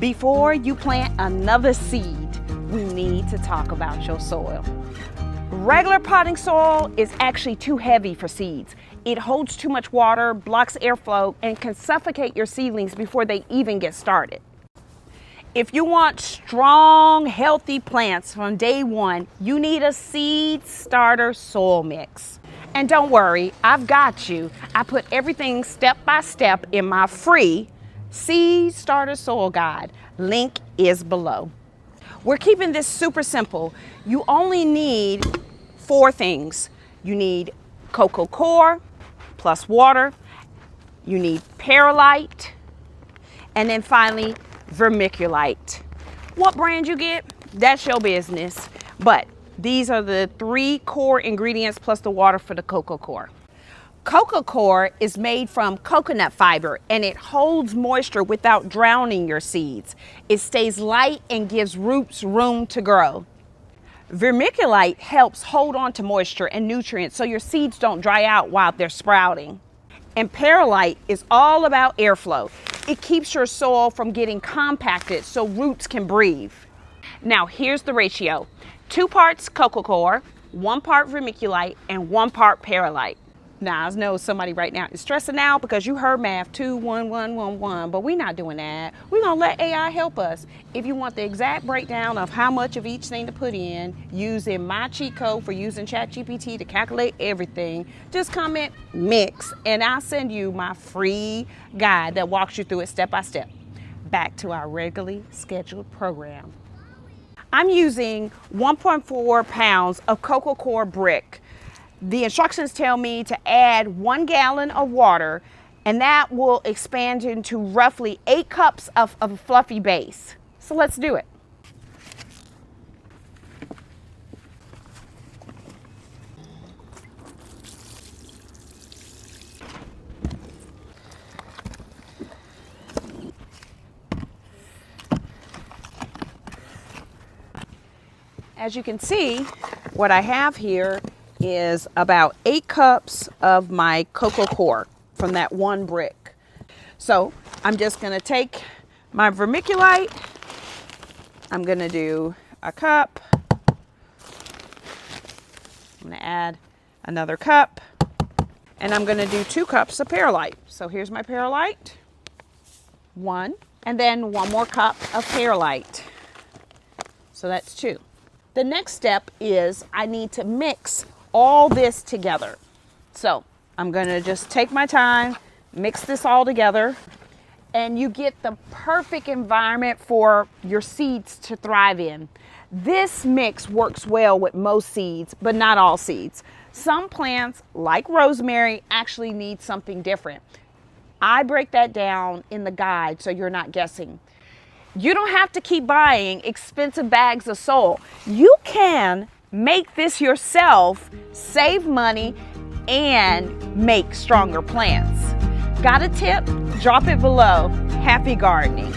Before you plant another seed, we need to talk about your soil. Regular potting soil is actually too heavy for seeds. It holds too much water, blocks airflow, and can suffocate your seedlings before they even get started. If you want strong, healthy plants from day one, you need a seed starter soil mix. And don't worry, I've got you. I put everything step by step in my free Seed Starter Soil Guide. Link is below. We're keeping this super simple. You only need 4 things. You need Coco coir plus water. You need Perlite. And then finally, Vermiculite. What brand you get, that's your business. But these are the 3 core ingredients plus the water for the Coco coir. Coco coir is made from coconut fiber and it holds moisture without drowning your seeds. It stays light and gives roots room to grow. Vermiculite helps hold on to moisture and nutrients so your seeds don't dry out while they're sprouting. And Perlite is all about airflow. It keeps your soil from getting compacted so roots can breathe. Now here's the ratio. 2 parts Coco coir, 1 part Vermiculite, and 1 part Perlite. Now I know somebody right now is stressing out because you heard math 2, 1, 1, 1, 1, but we're not doing that. We're gonna let AI help us. If you want the exact breakdown of how much of each thing to put in, using my cheat code for using ChatGPT to calculate everything, just comment mix and I'll send you my free guide that walks you through it step by step. Back to our regularly scheduled program. I'm using 1.4 pounds of Coco coir brick. The instructions tell me to add 1 gallon of water, and that will expand into roughly 8 cups of a fluffy base. So let's do it. As you can see, what I have here is about 8 cups of my Coco coir from that 1 brick. So I'm just gonna take my Vermiculite. I'm gonna do a cup. I'm gonna add another cup. And I'm gonna do 2 cups of Perlite. So here's my Perlite. 1. And then 1 more cup of Perlite. So that's 2. The next step is I need to mix all this together. So I'm gonna just take my time, mix this all together, and you get the perfect environment for your seeds to thrive in. This mix works well with most seeds, but not all seeds. Some plants, like rosemary, actually need something different. I break that down in the guide so you're not guessing. You don't have to keep buying expensive bags of soil. You can make this yourself, save money, and make stronger plants. Got a tip? Drop it below. Happy gardening.